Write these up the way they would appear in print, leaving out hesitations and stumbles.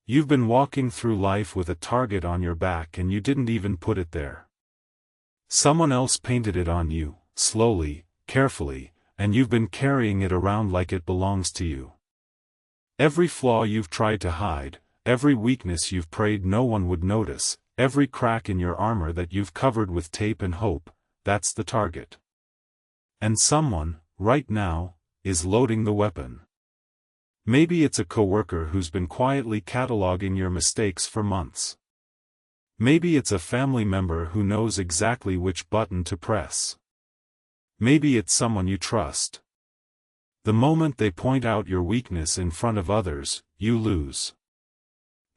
You've been walking through life with a target on your back and you didn't even put it there. Someone else painted it on you, slowly, carefully, and you've been carrying it around like it belongs to you. Every flaw you've tried to hide, every weakness you've prayed no one would notice, every crack in your armor that you've covered with tape and hope, that's the target. And someone, right now, is loading the weapon. Maybe it's a coworker who's been quietly cataloging your mistakes for months. Maybe it's a family member who knows exactly which button to press. Maybe it's someone you trust. The moment they point out your weakness in front of others, you lose.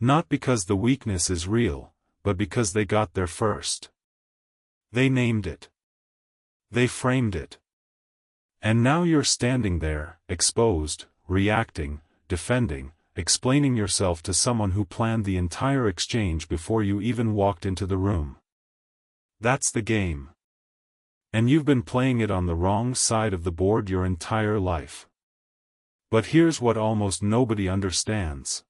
Not because the weakness is real, but because they got there first. They named it. They framed it. And now you're standing there, exposed, reacting, defending, explaining yourself to someone who planned the entire exchange before you even walked into the room. That's the game. And you've been playing it on the wrong side of the board your entire life. But here's what almost nobody understands.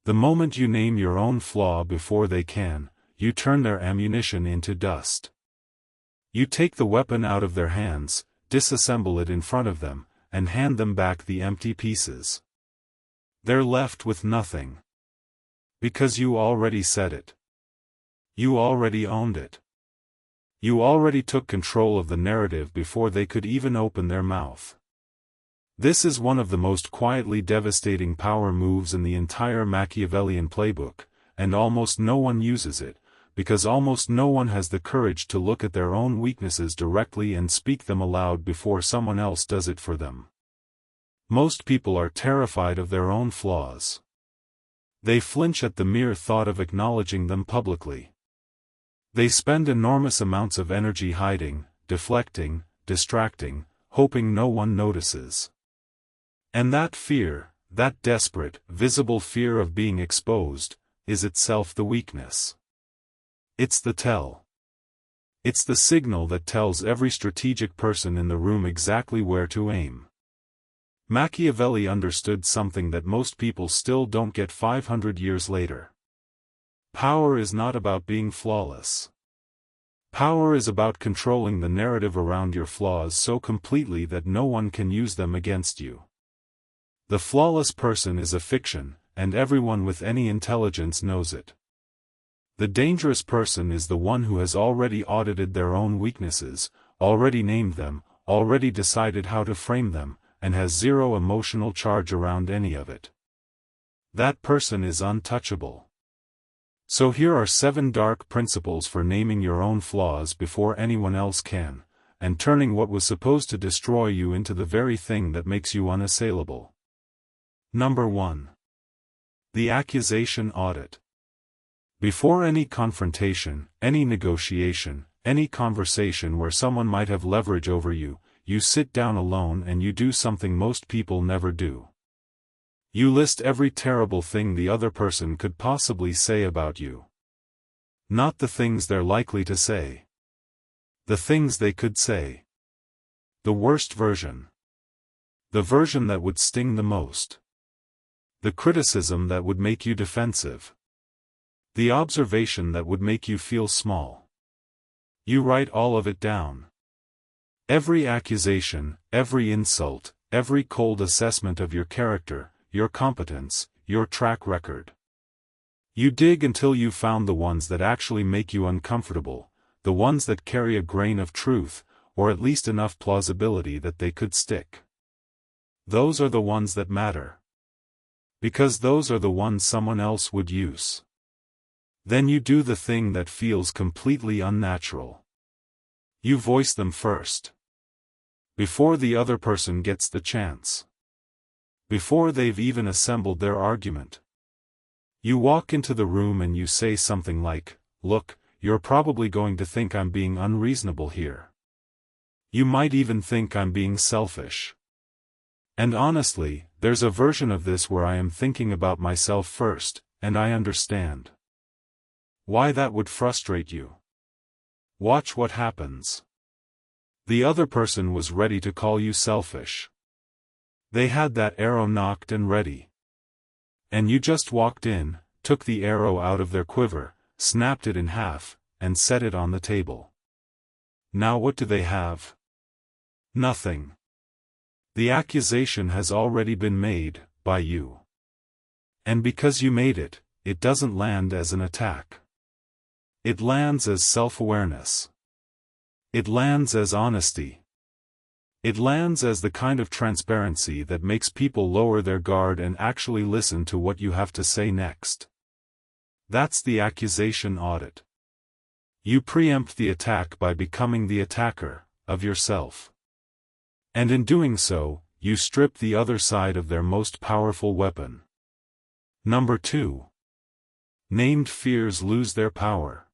The moment you name your own flaw before they can, you turn their ammunition into dust. You take the weapon out of their hands, disassemble it in front of them, and hand them back the empty pieces. They're left with nothing. Because you already said it. You already owned it. You already took control of the narrative before they could even open their mouth. This is one of the most quietly devastating power moves in the entire Machiavellian playbook, and almost no one uses it, because almost no one has the courage to look at their own weaknesses directly and speak them aloud before someone else does it for them. Most people are terrified of their own flaws. They flinch at the mere thought of acknowledging them publicly. They spend enormous amounts of energy hiding, deflecting, distracting, hoping no one notices. And that fear, that desperate, visible fear of being exposed, is itself the weakness. It's the tell. It's the signal that tells every strategic person in the room exactly where to aim. Machiavelli understood something that most people still don't get 500 years later. Power is not about being flawless. Power is about controlling the narrative around your flaws so completely that no one can use them against you. The flawless person is a fiction, and everyone with any intelligence knows it. The dangerous person is the one who has already audited their own weaknesses, already named them, already decided how to frame them, and has zero emotional charge around any of it. That person is untouchable. So here are 7 dark principles for naming your own flaws before anyone else can, and turning what was supposed to destroy you into the very thing that makes you unassailable. Number 1. The accusation audit. Before any confrontation, any negotiation, any conversation where someone might have leverage over you, you sit down alone and you do something most people never do. You list every terrible thing the other person could possibly say about you. Not the things they're likely to say. The things they could say. The worst version. The version that would sting the most. The criticism that would make you defensive. The observation that would make you feel small. You write all of it down. Every accusation, every insult, every cold assessment of your character, your competence, your track record. You dig until you found the ones that actually make you uncomfortable, the ones that carry a grain of truth, or at least enough plausibility that they could stick. Those are the ones that matter. Because those are the ones someone else would use. Then you do the thing that feels completely unnatural. You voice them first. Before the other person gets the chance. Before they've even assembled their argument. You walk into the room and you say something like, "Look, you're probably going to think I'm being unreasonable here. You might even think I'm being selfish. And honestly, there's a version of this where I am thinking about myself first, and I understand why that would frustrate you. Watch what happens." The other person was ready to call you selfish. They had that arrow knocked and ready. And you just walked in, took the arrow out of their quiver, snapped it in half, and set it on the table. Now what do they have? Nothing. The accusation has already been made, by you. And because you made it, it doesn't land as an attack. It lands as self-awareness. It lands as honesty. It lands as the kind of transparency that makes people lower their guard and actually listen to what you have to say next. That's the accusation audit. You preempt the attack by becoming the attacker, of yourself. And in doing so, you strip the other side of their most powerful weapon. Number 2. Named fears lose their power.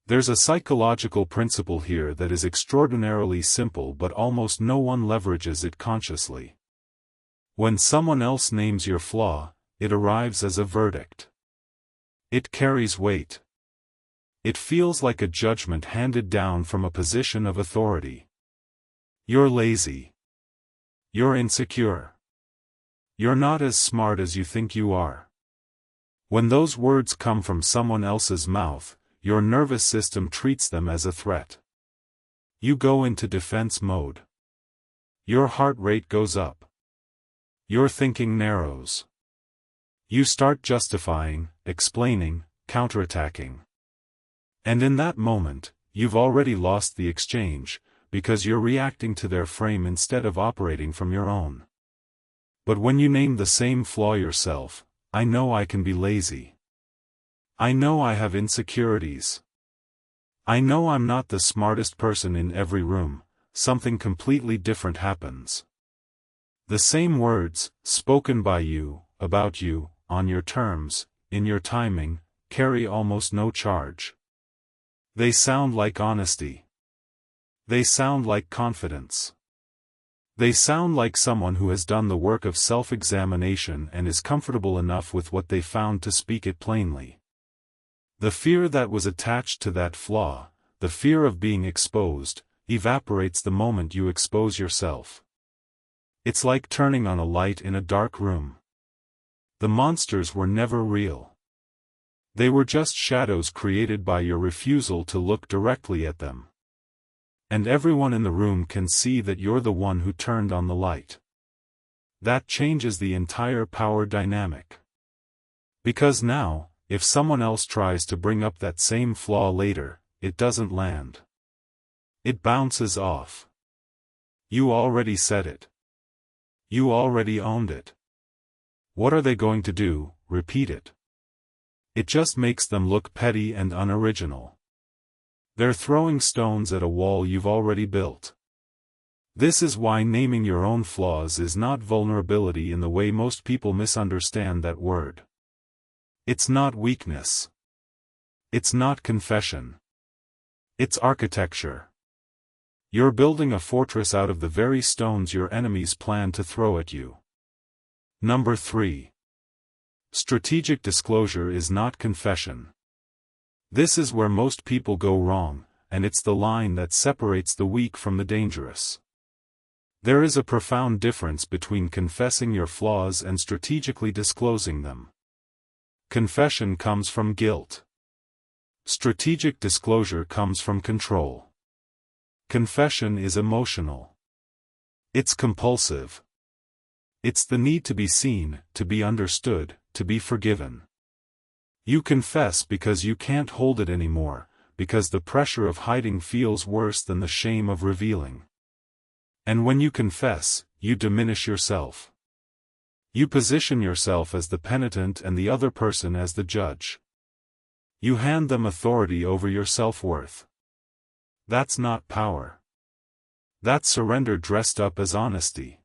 There's a psychological principle here that is extraordinarily simple, but almost no one leverages it consciously. When someone else names your flaw, it arrives as a verdict. It carries weight. It feels like a judgment handed down from a position of authority. You're lazy. You're insecure. You're not as smart as you think you are. When those words come from someone else's mouth, your nervous system treats them as a threat. You go into defense mode. Your heart rate goes up. Your thinking narrows. You start justifying, explaining, counterattacking. And in that moment, you've already lost the exchange, because you're reacting to their frame instead of operating from your own. But when you name the same flaw yourself, I know I can be lazy. I know I have insecurities. I know I'm not the smartest person in every room, something completely different happens. The same words, spoken by you, about you, on your terms, in your timing, carry almost no charge. They sound like honesty. They sound like confidence. They sound like someone who has done the work of self-examination and is comfortable enough with what they found to speak it plainly. The fear that was attached to that flaw, the fear of being exposed, evaporates the moment you expose yourself. It's like turning on a light in a dark room. The monsters were never real. They were just shadows created by your refusal to look directly at them. And everyone in the room can see that you're the one who turned on the light. That changes the entire power dynamic. Because now, if someone else tries to bring up that same flaw later, it doesn't land. It bounces off. You already said it. You already owned it. What are they going to do? Repeat it. It just makes them look petty and unoriginal. They're throwing stones at a wall you've already built. This is why naming your own flaws is not vulnerability in the way most people misunderstand that word. It's not weakness. It's not confession. It's architecture. You're building a fortress out of the very stones your enemies plan to throw at you. Number 3. Strategic disclosure is not confession. This is where most people go wrong, and it's the line that separates the weak from the dangerous. There is a profound difference between confessing your flaws and strategically disclosing them. Confession comes from guilt. Strategic disclosure comes from control. Confession is emotional. It's compulsive. It's the need to be seen, to be understood, to be forgiven. You confess because you can't hold it anymore, because the pressure of hiding feels worse than the shame of revealing. And when you confess, you diminish yourself. You position yourself as the penitent and the other person as the judge. You hand them authority over your self-worth. That's not power. That's surrender dressed up as honesty.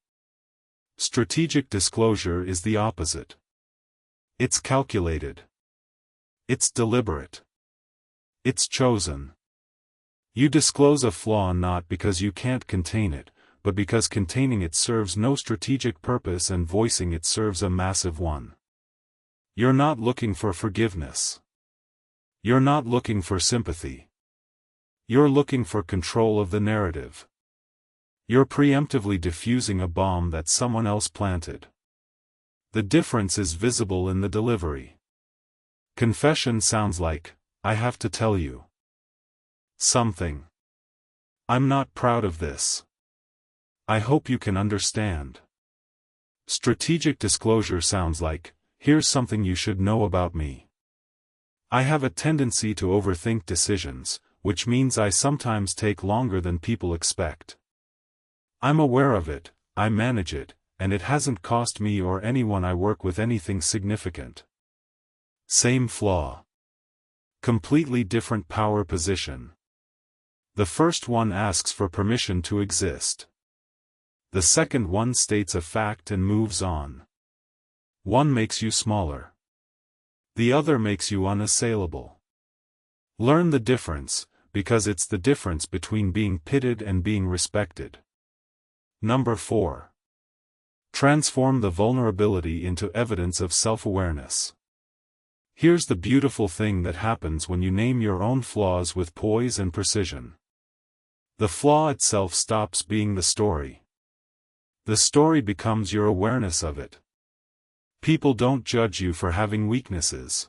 Strategic disclosure is the opposite. It's calculated. It's deliberate. It's chosen. You disclose a flaw not because you can't contain it, but because containing it serves no strategic purpose and voicing it serves a massive one. You're not looking for forgiveness. You're not looking for sympathy. You're looking for control of the narrative. You're preemptively diffusing a bomb that someone else planted. The difference is visible in the delivery. Confession sounds like, "I have to tell you something. I'm not proud of this. I hope you can understand." Strategic disclosure sounds like, "Here's something you should know about me. I have a tendency to overthink decisions, which means I sometimes take longer than people expect. I'm aware of it, I manage it, and it hasn't cost me or anyone I work with anything significant." Same flaw. Completely different power position. The first one asks for permission to exist. The second one states a fact and moves on. One makes you smaller. The other makes you unassailable. Learn the difference, because it's the difference between being pitied and being respected. Number 4. Transform the vulnerability into evidence of self-awareness. Here's the beautiful thing that happens when you name your own flaws with poise and precision. The flaw itself stops being the story. The story becomes your awareness of it. People don't judge you for having weaknesses.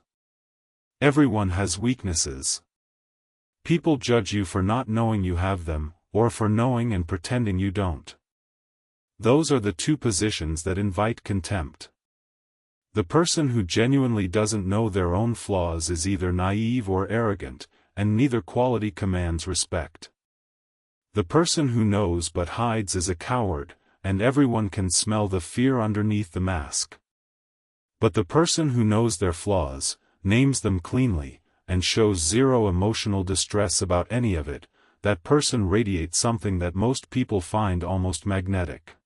Everyone has weaknesses. People judge you for not knowing you have them, or for knowing and pretending you don't. Those are the two positions that invite contempt. The person who genuinely doesn't know their own flaws is either naive or arrogant, and neither quality commands respect. The person who knows but hides is a coward, and everyone can smell the fear underneath the mask. But the person who knows their flaws, names them cleanly, and shows zero emotional distress about any of it, that person radiates something that most people find almost magnetic.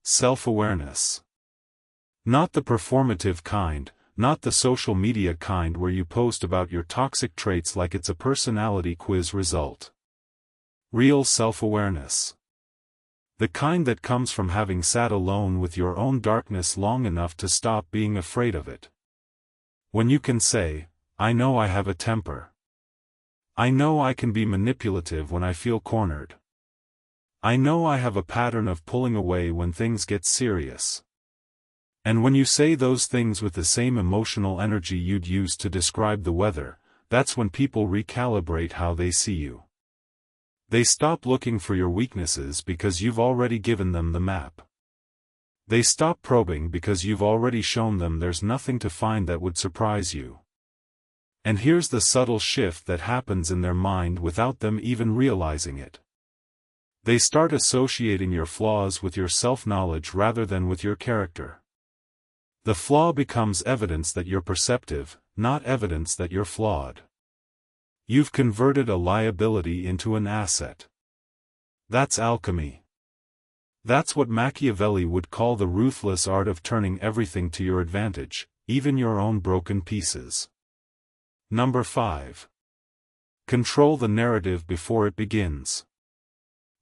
Self-awareness. Not the performative kind, not the social media kind where you post about your toxic traits like it's a personality quiz result. Real self-awareness. The kind that comes from having sat alone with your own darkness long enough to stop being afraid of it. When you can say, "I know I have a temper. I know I can be manipulative when I feel cornered. I know I have a pattern of pulling away when things get serious." And when you say those things with the same emotional energy you'd use to describe the weather, that's when people recalibrate how they see you. They stop looking for your weaknesses because you've already given them the map. They stop probing because you've already shown them there's nothing to find that would surprise you. And here's the subtle shift that happens in their mind without them even realizing it. They start associating your flaws with your self-knowledge rather than with your character. The flaw becomes evidence that you're perceptive, not evidence that you're flawed. You've converted a liability into an asset. That's alchemy. That's what Machiavelli would call the ruthless art of turning everything to your advantage, even your own broken pieces. Number 5. Control the narrative before it begins.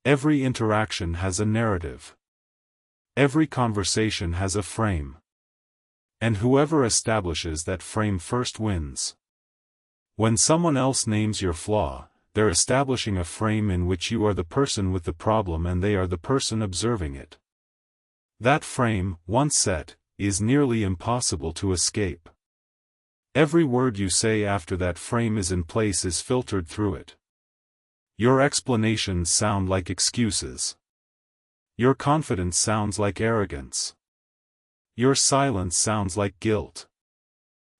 Every interaction has a narrative. Every conversation has a frame. And whoever establishes that frame first wins. When someone else names your flaw, they're establishing a frame in which you are the person with the problem and they are the person observing it. That frame, once set, is nearly impossible to escape. Every word you say after that frame is in place is filtered through it. Your explanations sound like excuses. Your confidence sounds like arrogance. Your silence sounds like guilt.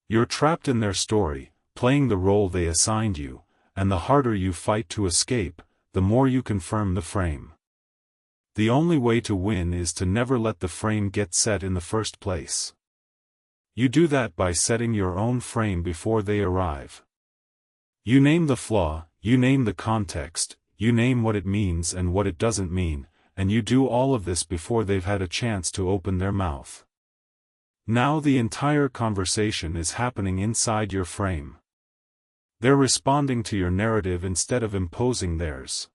You're trapped in their story, playing the role they assigned you, and the harder you fight to escape, the more you confirm the frame. The only way to win is to never let the frame get set in the first place. You do that by setting your own frame before they arrive. You name the flaw, you name the context, you name what it means and what it doesn't mean, and you do all of this before they've had a chance to open their mouth. Now the entire conversation is happening inside your frame. They're responding to your narrative instead of imposing theirs.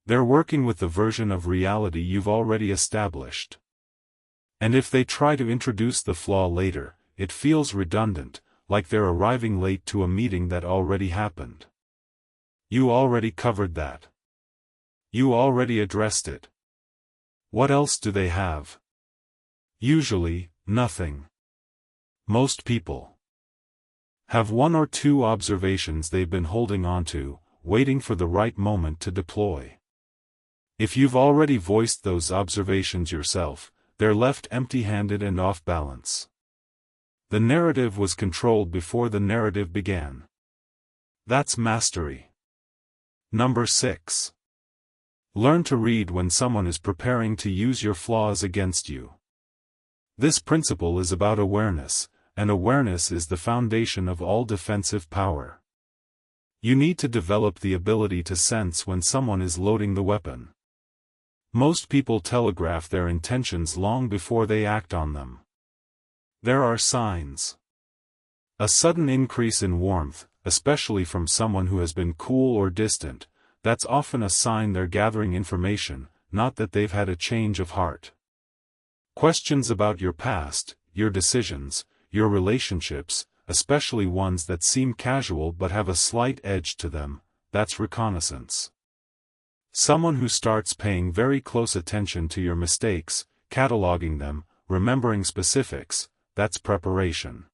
They're working with the version of reality you've already established. And if they try to introduce the flaw later, it feels redundant, like they're arriving late to a meeting that already happened. You already covered that. You already addressed it. What else do they have? Usually, Nothing. Most people have one or two observations they've been holding on to, waiting for the right moment to deploy. If you've already voiced those observations yourself, they're left empty-handed and off balance. The narrative was controlled before the narrative began. That's mastery. Number 6. Learn to read when someone is preparing to use your flaws against you. This principle is about awareness, and awareness is the foundation of all defensive power. You need to develop the ability to sense when someone is loading the weapon. Most people telegraph their intentions long before they act on them. There are signs. A sudden increase in warmth, especially from someone who has been cool or distant, that's often a sign they're gathering information, not that they've had a change of heart. Questions about your past, your decisions, your relationships, especially ones that seem casual but have a slight edge to them, that's reconnaissance. Someone who starts paying very close attention to your mistakes, cataloging them, remembering specifics, that's preparation.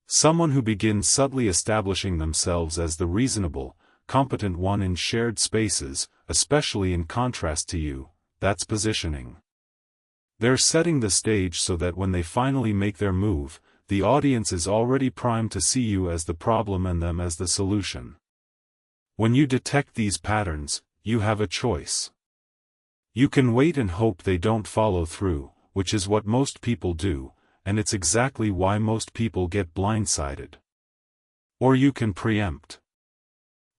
Someone who begins subtly establishing themselves as the reasonable, competent one in shared spaces, especially in contrast to you, that's positioning. They're setting the stage so that when they finally make their move, the audience is already primed to see you as the problem and them as the solution. When you detect these patterns, you have a choice. You can wait and hope they don't follow through, which is what most people do, and it's exactly why most people get blindsided. Or you can preempt.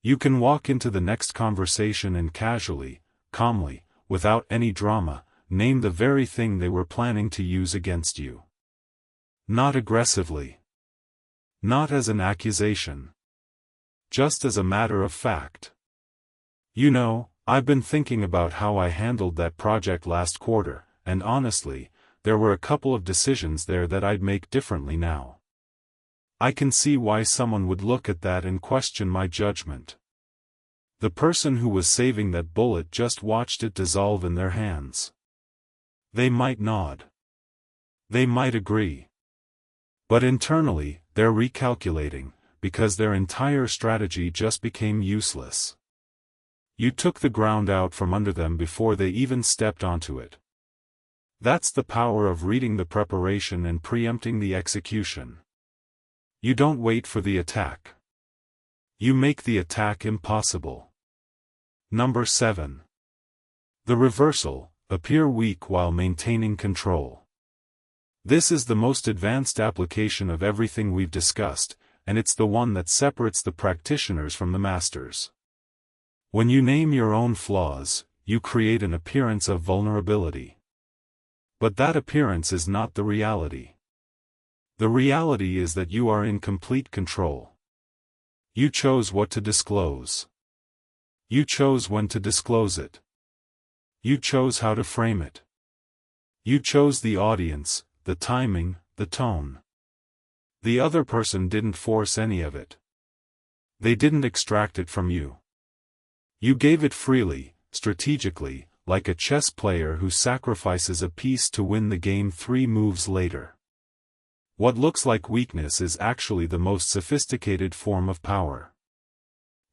You can walk into the next conversation and casually, calmly, without any drama, name the very thing they were planning to use against you. Not aggressively. Not as an accusation. Just as a matter of fact. You know, I've been thinking about how I handled that project last quarter, and honestly, there were a couple of decisions there that I'd make differently now. I can see why someone would look at that and question my judgment. The person who was saving that bullet just watched it dissolve in their hands. They might nod. They might agree. But internally, they're recalculating, because their entire strategy just became useless. You took the ground out from under them before they even stepped onto it. That's the power of reading the preparation and preempting the execution. You don't wait for the attack. You make the attack impossible. Number 7. The reversal, appear weak while maintaining control. This is the most advanced application of everything we've discussed, and it's the one that separates the practitioners from the masters. When you name your own flaws, you create an appearance of vulnerability. But that appearance is not the reality. The reality is that you are in complete control. You chose what to disclose. You chose when to disclose it. You chose how to frame it. You chose the audience, the timing, the tone. The other person didn't force any of it. They didn't extract it from you. You gave it freely, strategically, like a chess player who sacrifices a piece to win the game 3 moves later. What looks like weakness is actually the most sophisticated form of power.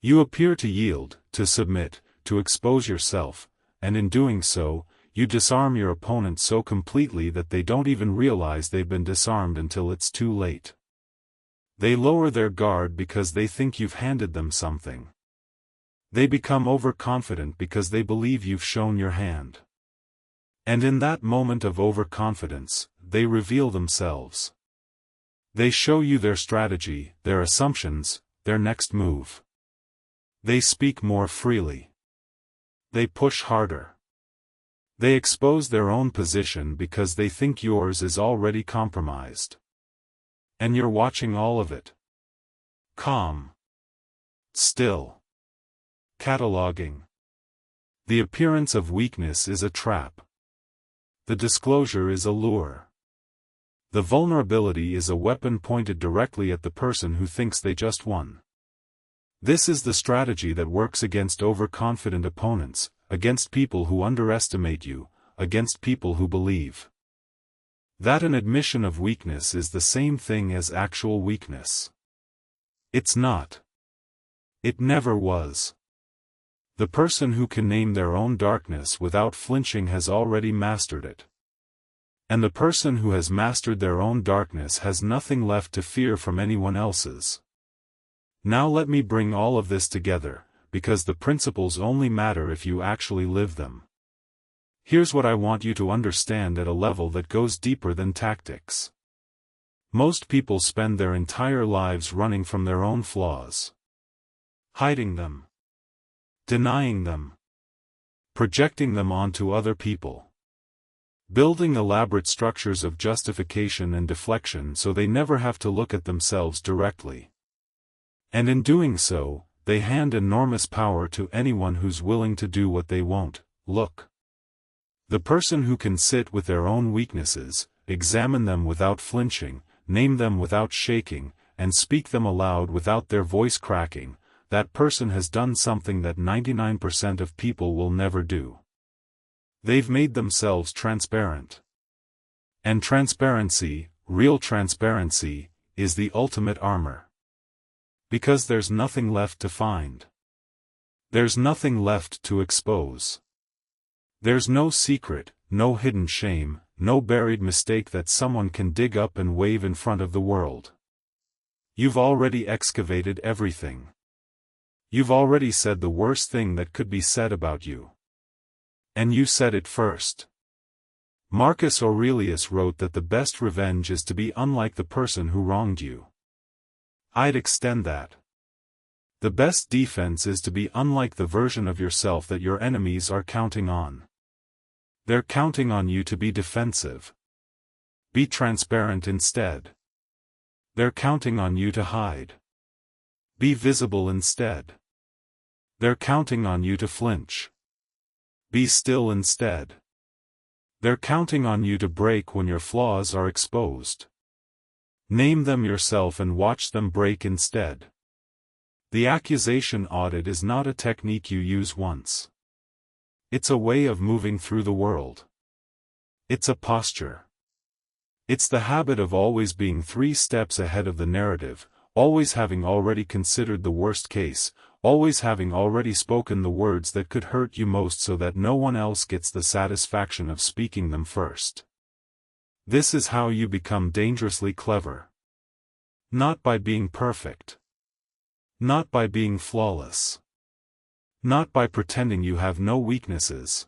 You appear to yield, to submit, to expose yourself, and in doing so, you disarm your opponent so completely that they don't even realize they've been disarmed until it's too late. They lower their guard because they think you've handed them something. They become overconfident because they believe you've shown your hand. And in that moment of overconfidence, they reveal themselves. They show you their strategy, their assumptions, their next move. They speak more freely. They push harder. They expose their own position because they think yours is already compromised. And you're watching all of it. Calm. Still. Cataloging. The appearance of weakness is a trap. The disclosure is a lure. The vulnerability is a weapon pointed directly at the person who thinks they just won. This is the strategy that works against overconfident opponents, against people who underestimate you, against people who believe That an admission of weakness is the same thing as actual weakness. It's not. It never was. The person who can name their own darkness without flinching has already mastered it. And the person who has mastered their own darkness has nothing left to fear from anyone else's. Now let me bring all of this together, because the principles only matter if you actually live them. Here's what I want you to understand at a level that goes deeper than tactics. Most people spend their entire lives running from their own flaws. Hiding them. Denying them. Projecting them onto other people. Building elaborate structures of justification and deflection so they never have to look at themselves directly. And in doing so, they hand enormous power to anyone who's willing to do what they won't look. The person who can sit with their own weaknesses, examine them without flinching, name them without shaking, and speak them aloud without their voice cracking, that person has done something that 99% of people will never do. They've made themselves transparent. And transparency, real transparency, is the ultimate armor. Because there's nothing left to find. There's nothing left to expose. There's no secret, no hidden shame, no buried mistake that someone can dig up and wave in front of the world. You've already excavated everything. You've already said the worst thing that could be said about you. And you said it first. Marcus Aurelius wrote that the best revenge is to be unlike the person who wronged you. I'd extend that. The best defense is to be unlike the version of yourself that your enemies are counting on. They're counting on you to be defensive. Be transparent instead. They're counting on you to hide. Be visible instead. They're counting on you to flinch. Be still instead. They're counting on you to break when your flaws are exposed. Name them yourself and watch them break instead. The accusation audit is not a technique you use once. It's a way of moving through the world. It's a posture. It's the habit of always being 3 steps ahead of the narrative, always having already considered the worst case, always having already spoken the words that could hurt you most so that no one else gets the satisfaction of speaking them first. This is how you become dangerously clever. Not by being perfect. Not by being flawless. Not by pretending you have no weaknesses.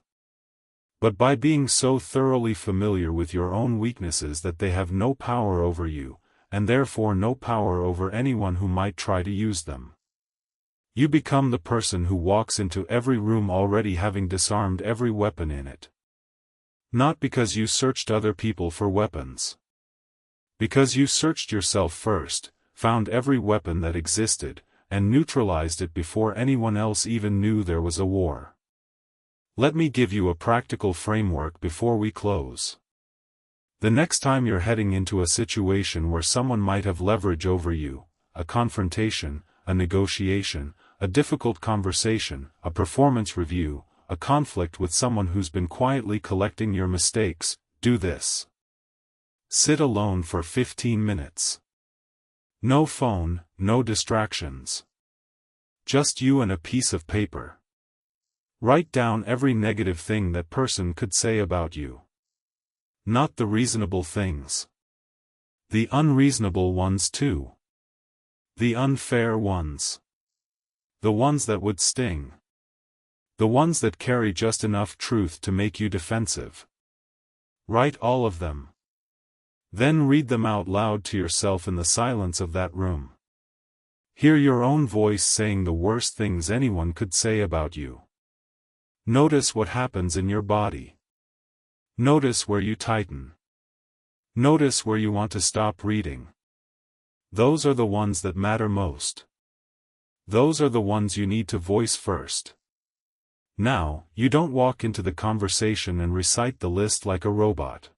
But by being so thoroughly familiar with your own weaknesses that they have no power over you, and therefore no power over anyone who might try to use them. You become the person who walks into every room already having disarmed every weapon in it. Not because you searched other people for weapons. Because you searched yourself first, found every weapon that existed, and neutralized it before anyone else even knew there was a war. Let me give you a practical framework before we close. The next time you're heading into a situation where someone might have leverage over you, a confrontation, a negotiation, a difficult conversation, a performance review, a conflict with someone who's been quietly collecting your mistakes, do this. Sit alone for 15 minutes. No phone, no distractions. Just you and a piece of paper. Write down every negative thing that person could say about you. Not the reasonable things. The unreasonable ones too. The unfair ones. The ones that would sting. The ones that carry just enough truth to make you defensive. Write all of them. Then read them out loud to yourself in the silence of that room. Hear your own voice saying the worst things anyone could say about you. Notice what happens in your body. Notice where you tighten. Notice where you want to stop reading. Those are the ones that matter most. Those are the ones you need to voice first. Now, you don't walk into the conversation and recite the list like a robot.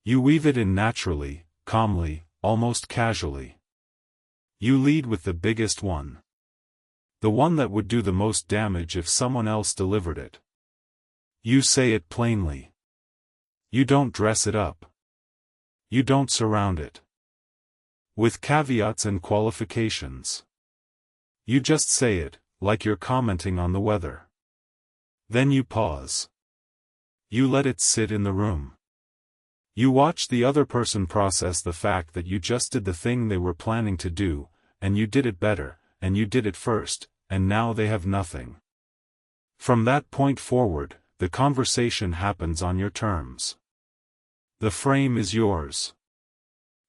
You weave it in naturally, calmly, almost casually. You lead with the biggest one. The one that would do the most damage if someone else delivered it. You say it plainly. You don't dress it up. You don't surround it with caveats and qualifications. You just say it, like you're commenting on the weather. Then you pause. You let it sit in the room. You watch the other person process the fact that you just did the thing they were planning to do, and you did it better, and you did it first, and now they have nothing. From that point forward, the conversation happens on your terms. The frame is yours.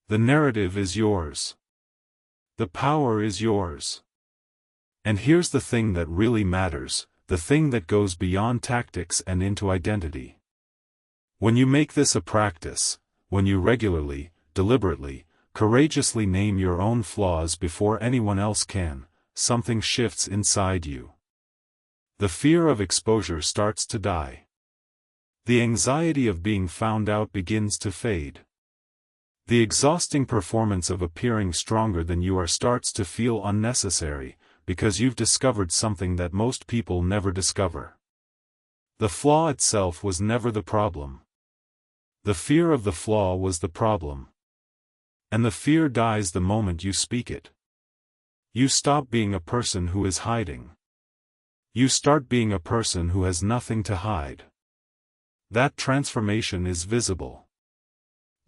The narrative is yours. The power is yours. And here's the thing that really matters, the thing that goes beyond tactics and into identity. When you make this a practice, when you regularly, deliberately, courageously name your own flaws before anyone else can, something shifts inside you. The fear of exposure starts to die. The anxiety of being found out begins to fade. The exhausting performance of appearing stronger than you are starts to feel unnecessary, because you've discovered something that most people never discover. The flaw itself was never the problem. The fear of the flaw was the problem. And the fear dies the moment you speak it. You stop being a person who is hiding. You start being a person who has nothing to hide. That transformation is visible.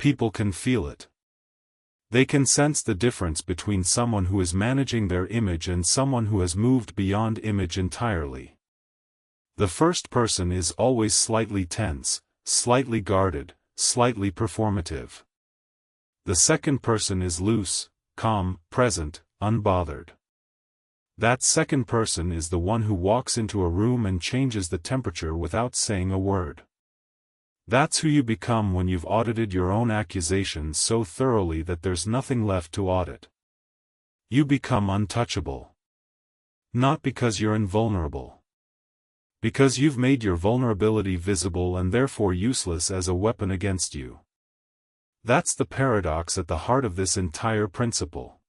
People can feel it. They can sense the difference between someone who is managing their image and someone who has moved beyond image entirely. The first person is always slightly tense, slightly guarded, slightly performative. The second person is loose, calm, present, unbothered. That second person is the one who walks into a room and changes the temperature without saying a word. That's who you become when you've audited your own accusations so thoroughly that there's nothing left to audit. You become untouchable. Not because you're invulnerable. Because you've made your vulnerability visible and therefore useless as a weapon against you. That's the paradox at the heart of this entire principle.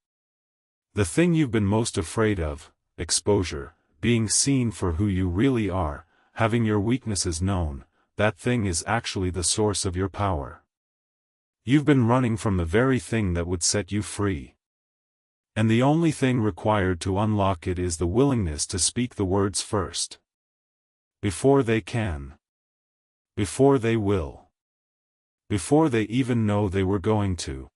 The thing you've been most afraid of, exposure, being seen for who you really are, having your weaknesses known, that thing is actually the source of your power. You've been running from the very thing that would set you free. And the only thing required to unlock it is the willingness to speak the words first. Before they can. Before they will. Before they even know they were going to.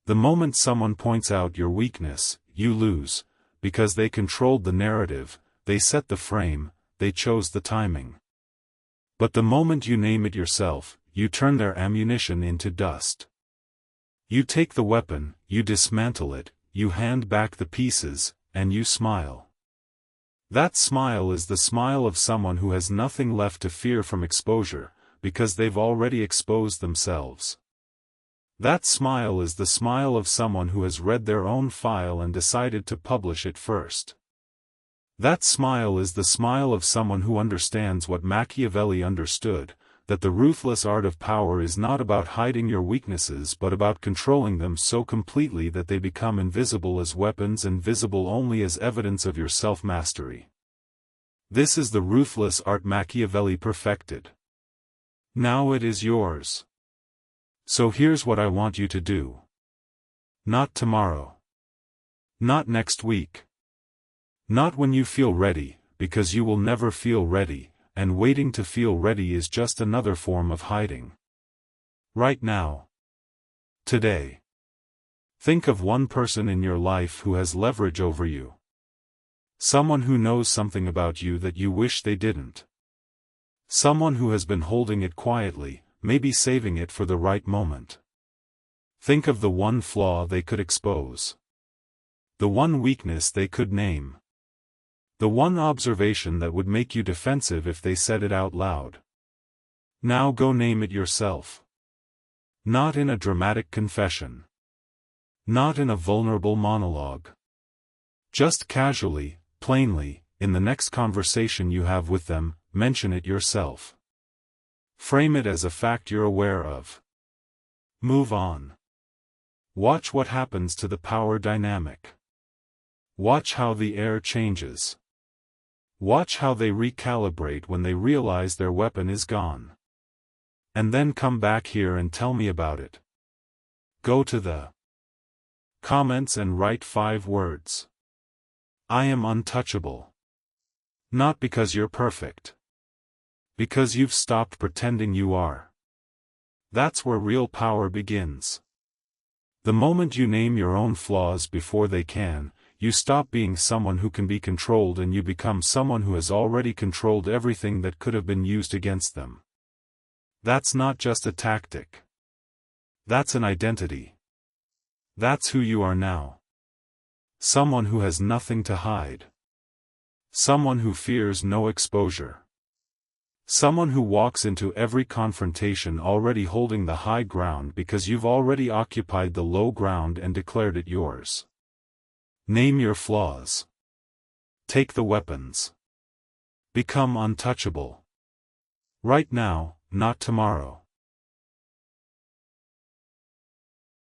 The moment someone points out your weakness, you lose, because they controlled the narrative, they set the frame, they chose the timing. But the moment you name it yourself, you turn their ammunition into dust. You take the weapon, you dismantle it, you hand back the pieces, and you smile. That smile is the smile of someone who has nothing left to fear from exposure, because they've already exposed themselves. That smile is the smile of someone who has read their own file and decided to publish it first. That smile is the smile of someone who understands what Machiavelli understood, that the ruthless art of power is not about hiding your weaknesses but about controlling them so completely that they become invisible as weapons and visible only as evidence of your self-mastery. This is the ruthless art Machiavelli perfected. Now it is yours. So here's what I want you to do. Not tomorrow. Not next week. Not when you feel ready, because you will never feel ready, and waiting to feel ready is just another form of hiding. Right now. Today. Think of one person in your life who has leverage over you. Someone who knows something about you that you wish they didn't. Someone who has been holding it quietly, maybe saving it for the right moment. Think of the one flaw they could expose. The one weakness they could name. The one observation that would make you defensive if they said it out loud. Now go name it yourself. Not in a dramatic confession. Not in a vulnerable monologue. Just casually, plainly, in the next conversation you have with them, mention it yourself. Frame it as a fact you're aware of. Move on. Watch what happens to the power dynamic. Watch how the air changes. Watch how they recalibrate when they realize their weapon is gone. And then come back here and tell me about it. Go to the comments and write 5 words. I am untouchable. Not because you're perfect. Because you've stopped pretending you are. That's where real power begins. The moment you name your own flaws before they can, you stop being someone who can be controlled and you become someone who has already controlled everything that could have been used against them. That's not just a tactic. That's an identity. That's who you are now. Someone who has nothing to hide. Someone who fears no exposure. Someone who walks into every confrontation already holding the high ground because you've already occupied the low ground and declared it yours. Name your flaws. Take the weapons. Become untouchable. Right now, not tomorrow.